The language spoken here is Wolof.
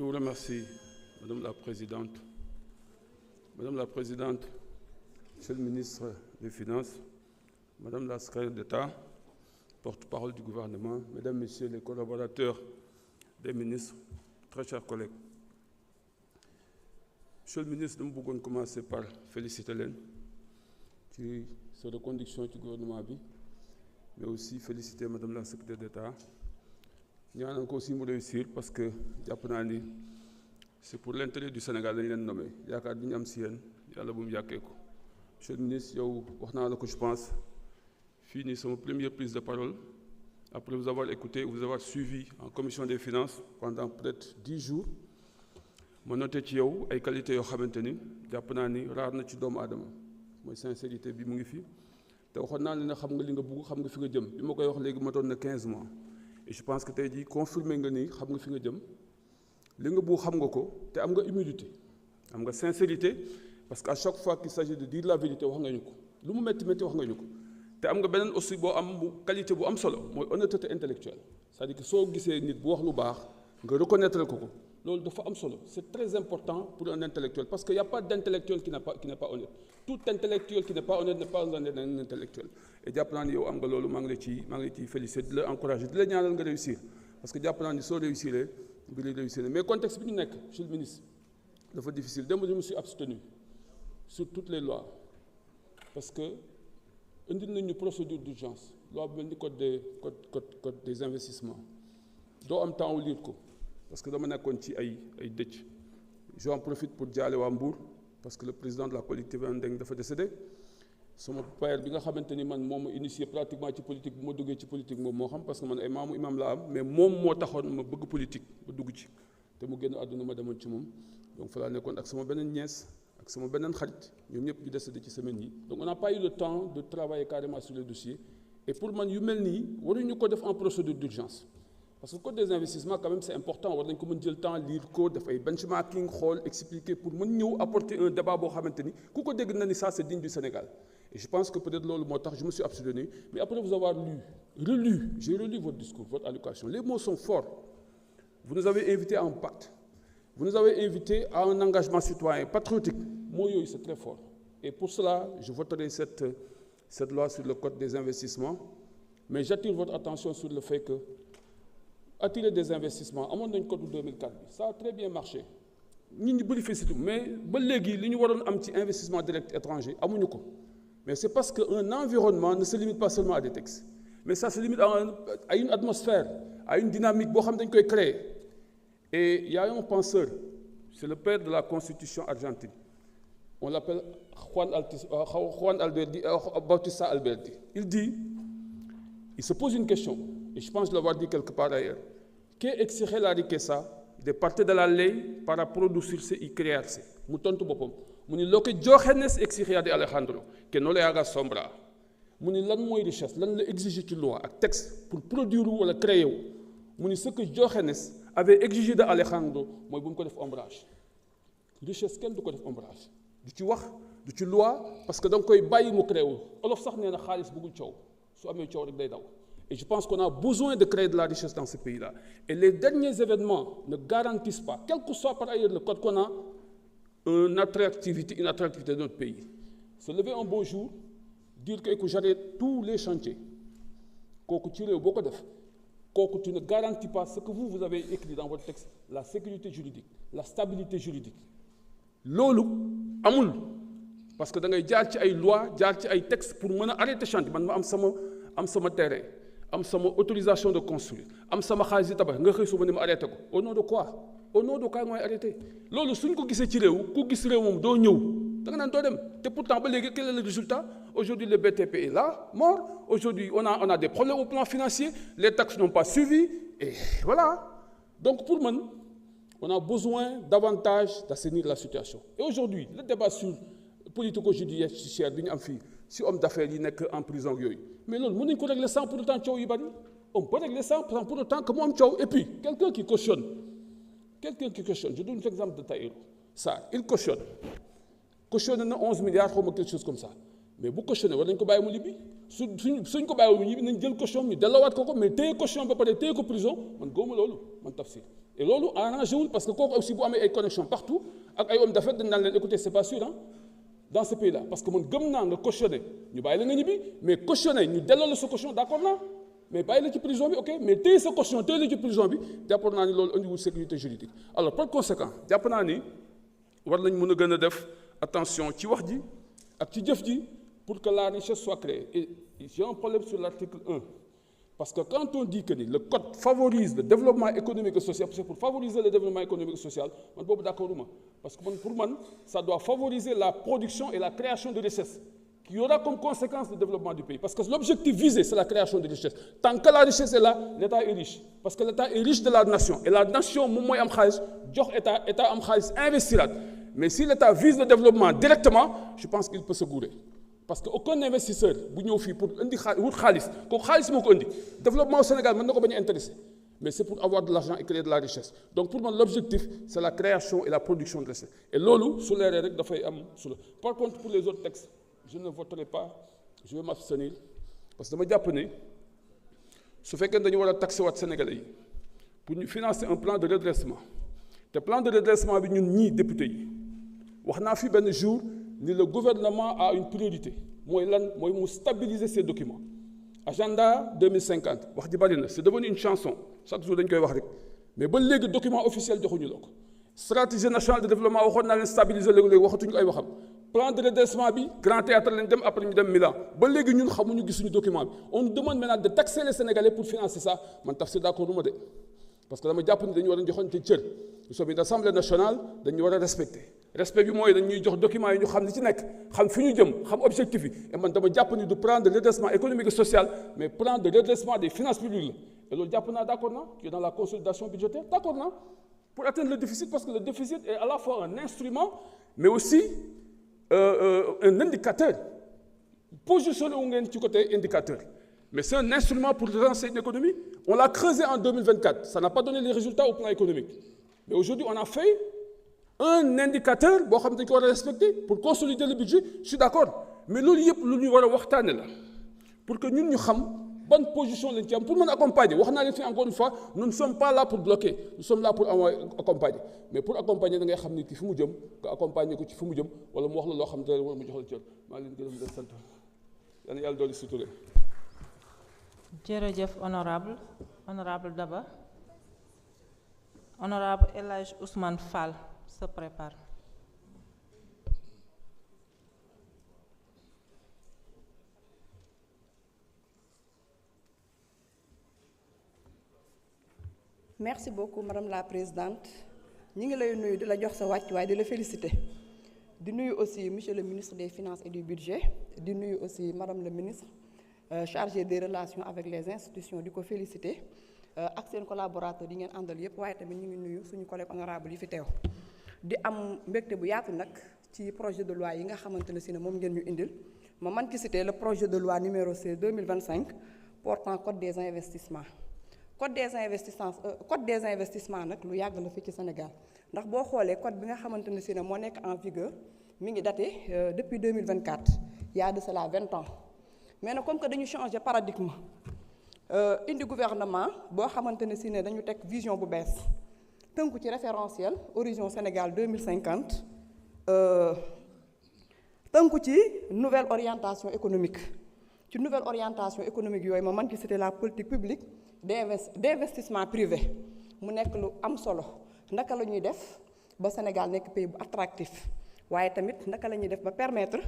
Je vous remercie, Madame la Présidente. Madame la Présidente, Monsieur le Ministre des Finances, Madame la Secrétaire d'État, porte-parole du gouvernement, Mesdames, Messieurs les collaborateurs des ministres, très chers collègues. Monsieur le ministre, nous voulons commencer par féliciter leen ci sa reconduction du gouvernement bi, mais aussi féliciter Madame la Secrétaire d'État. ñaanal ko aussi mu réussir parce que jàpp naa ni c'est pour l'intérêt du Sénégal dañ leen nommé yaakaar bi ñu am si yéen yàlla bu mu yàkkee ko. Monsieur le ministre, yow wax naa la ko je pense fii nii sama première prise de parole après vous avoir écouté, vous avoir suivi en commission des finances pendant peut-être 10 jours ma noté ci yow ay qualités yoo xamante ni jàpp naa ni raar na ci doomu aadama mooy sincérité bi mu ngi fi te waxoon naa ne xam nga li nga bugg xam nga fi nga jëm bi ma koy wax léegi ma doon na 15 mois. Et je pense que tey jii confirmé nga ni xam nga fi nga jëm li nga bugg xam nga ko te am nga humilité am nga sincérité parce que à chaque fois qu'il s'agit de dire la vérité wax nga ñu ko lu mu métti métti wax nga ñu ko te am nga beneen aussi boo am bu qualité bu am solo mooy honnêteté intellectuelle c'est-à-dire que soo gisee nit bu wax lu baax nga reconnaître ko loolu dafa am solo c'est très important pour un intellectuel parce que y a pas d'intellectuel qui n'est pas honnête. Tout intellectuel qui n'est pas honnête n'est pas un intellectuel. Et jàpp naa ni yow am nga loolu maa ngi lay ciy féliciter di la encourager di la ñaanal nga réussir parce que jàpp naa ni soo réussir mbir yi réussir mais contexte bi ñu nekk monsieur le ministre dafa difficile démb je me suis abstenu sur toutes les lois parce que indi nañu procédure d'urgence loi bi mel ni code des investissements doo am temps wu lire ko parce que dama nekkoon ci ay dëcc. J'en profite pour jaale waa Mbour parce que le président de la collectivité Ndeng dafa décédé sama père bi nga xamante ni man moom ma initié pratiquement ci politique bu ma duggee ci politique moom moo xam parce que man ay maamu imam la am mais moom moo taxoon ma bëgg politique ba dugg ci te mu génn àdduna ma demoon ci moom donc fa laa nekkoon ak sama beneen nièce ak sama beneen xarit ñoom ñëpp ñu décédé ci semaine yi donc on n'a pas eu le temps de travailler carrément sur le dossier et pour man yu mel nii waruñu ko def en procédure d'urgence parce que le code des investissements quand même c'est important war nañ ko mën jël temps lire ko def ay benchmarking xool expliquer pour mën ñëw apporter un débat boo xamante ni ku ko dégg na ni ça c'est digne du Sénégal et je pense que peut-être loolu moo tax je me suis abstenu mais après vous avoir relu j'ai relu votre discours votre allocution les mots sont forts vous nous avez invités à un pacte vous nous avez invités à un engagement citoyen patriotique mots yooyu c'est très fort et pour cela je voterai cette loi sur le code des investissements mais j'attire votre attention sur le fait que attirer des investissements amoon nañ code 2004 bi ça a très bien marché nit ñi bëri félicité mais ba léegi li ñu waroon am ci investissement direct étranger amuñu ko mais c'est parce que un environnement ne se limite pas seulement à des textes mais ça se limite à une atmosphère à une dynamique boo xam dañ koy créer et il y a un penseur c'est le père de la constitution argentine on l'appelle Juan Bautista Alberdi il se pose une question et je pense l'avoir dit quelque part ailleurs. ¿Qué exige la riqueza de parte de la ley para producirse y crearse? Mu tontu boppam mu ni lo que Diógenes exigía de Alejandro que no le haga sombra mu ni lan mooy richesse lan la exiger ci loi ak texte pour produire wala créer wu mu ni ce que Diógenes avait exigé de Alejandro mooy bu mu ko def ombrage richesse kenn du ko def ombrage du ci wax du ci loi parce que da nga koy bàyyi mu créé wu olof sax nee na xaalis bëggul coow su amee coow rek day daw. Et je pense qu'on a besoin de créer de la richesse dans ce pays-là. Et les derniers événements ne garantissent pas, quel que soit par ailleurs le code qu'on a, une attractivité de notre pays. Se lever un beau jour, dire que j'arrête tous les chantiers, tu ne garantis pas ce que vous avez écrit dans votre texte, la sécurité juridique, la stabilité juridique. Lolo, amul. Parce que dans les lois, les textes pour arrêter le chantier, am sama terrain. am sama autorisation de construire am sama xaalis tabax nga xëy suba ni ma arrêté ko au nom de quoi mooy arrêté loolu suñ ko gisee ci réew ku gis réew moom doo ñëw da nga naan doo dem te pourtant ba léegi quel est le résultat aujourd'hui le BTP est là mort aujourd'hui on a des problèmes au plan financier les taxes n'ont pas suivi et voilà donc pour man on a besoin davantage d'assainir la situation et aujourd'hui le débat sur politico-judiciaire bi ñu am fii si homme d'affaires yi nekk en prison yooyu mais loolu mën nañu ko régler sans pour autant coow yu bari on peut régler sans pour autant que mu am coow et puis quelqu'un qui cautionne je donne l'exemple de Tahirou Sarr il cautionne na 11 milliards xaw ma quelque chose comme ça mais bu cautionné war nañu ko bàyyi mu libbi suñ ko bàyyi mu libbi nañ jël caution ñu delloowaat ko mais téye caution ba pare téye ko prison man góoma loolu man Tafsir et loolu arrangé wul parce que kooku aussi bu amee ay connexion partout ak ay hommes d'affaires dañ naan leen écoutez c'est pas sûr dans ce pays là parce que man gëm naa nga cautionné ñu bàyyi la nga ñibbi mais cautionné ñu delloo la sa caution d'accord naa mais bàyyi la ci prison bi ok mais téye sa caution téye la ci prison bi jàpp naa ni loolu indiwul sécurité juridique alors par conséquent jàpp naa ni war nañ mën a gën a def attention ci wax ji ak ci jëf ji pour que la richesse soit créée et j'ai un problème sur l'article 1 parce que quand on dit que ni le code favorise le développement économique et social c'est pour favoriser le développement économique et social man boobu d'accorduma parce que man pour man ça doit favoriser la production et la création de richesses qui aura comme conséquence le développement du pays parce que l'objectif visé c'est la création de richesses tant que la richesse est là l'État est riche parce que l'État est riche de la nation et la nation moom mooy am xaalis jox État am xaalis investiraat mais si l'État vise le développement directement je pense qu'il peut se gourer parce que aucun investisseur bu ñëw fii pour indi wut xaalis kooku xaalis moo ko indi développement au Sénégal mën na ko bañ a intéressé mais c'est pour avoir de l'argent et créer de la richesse donc pour man l'objectif c'est la création et la production de richesse et loolu su leeree rek dafay am solo par contre pour les autres textes je ne voterai pas je vais m'abstenir parce que dama jàpp ne su fekkee dañu war a taxer waat Sénégalais yi pour ñu financer un plan de redressement te plan de redressement bi ñun ñii député yi wax naa fi benn jour ni le gouvernement a une priorité mooy lan mooy mu stabiliser ces documents agenda 2050 wax ji bari na c'est devenu une chanson chaque jour dañ koy wax rek mais ba léegi document officiel joxuñu la ko stratégie nationale de développement waxoon naa leen stabiliser léegi waxatuñu ko ay waxam plan de redressement bi grand théâtre lañ dem après ñu dem Milan ba léegi ñun xamuñu gisuñu document bi on nous demande maintenant de taxer les Sénégalais pour financer ça man tafsir d'accord du ma de parce que dama jàpp ni dañu war a joxante cër nous sommes une assemblée nationale dañu war a respecter respect bi mooy dañuy jox documents yi ñu xam li ci nekk xam fi ñu jëm xam objectif yi et man dama jàpp ni du plan de redressement économique et social mais plan de redressement des finances publiques la et loolu jàpp naa d'accord naa qui est dans la consolidation budgétaire d'accord naa pour atteindre le déficit parce que le déficit est à la fois un instrument mais aussi un indicateur positionné wu ngeen ci côté indicateur mais c'est un instrument pour relancer une économie on l'a creusé en 2024 ça n'a pas donné les résultats au plan économique mais aujourd'hui on a fait un indicateur boo xam ne dañu ko war a respecter pour consolider le budget je suis d'accord mais loolu yëpp lu ñu war a waxtaane la pour que ñun ñu xam ban position lañ ci am pour mën accompagner wax naa leen fi encore une fois nous ne sommes pas là pour bloquer nous sommes là pour accompagner mais pour accompagner da ngay xam ni ki fi mu jëm nga accompagner ko ci fi mu jëm wala mu wax la loo xam ne wala mu jox la cër maa leen gërëm leen sant yal na yàlla dooli suturé. jërëjëf honorable Daba honorable El Hadj Ousmane Fall se prépare. Merci beaucoup madame la présidente ñi ngi lay nuyu di la jox sa wàccuwaay di la féliciter di nuyu aussi monsieur le ministre des finances et du budget di nuyu aussi madame le ministre chargée des relations avec les institutions di ko féliciter ak seen collaborateurs yi ngeen àndal yépp waaye tamit ñu ngi nuyu suñu collègue honorable yi fi teew di am mbégte bu yaatu nag ci projet de loi yi nga xamante ne si ne moom ngeen ñu indil ma man ci citer le projet de loi numéro 16 2025 portant code des investissements code des investissements nag lu yàgg la fii ci Sénégal ndax boo xoolee code bi nga xamante ne si ne moo nekk en vigueur mi ngi daté depuis 2024 il y a de cela 20 ans mais nag comme que dañu changer paradigme indi gouvernement boo xamante ne si ne dañu teg vision bu bees tënku ci référentiel horizon Sénégal 2050 tënku ci nouvelle orientation économique ci nouvelle orientation économique yooyu ma man ci citer la politique publique d'investissement privé mu nekk lu am solo naka la ñuy def ba Sénégal nekk pays bu attractif waaye tamit naka la ñuy def ba permettre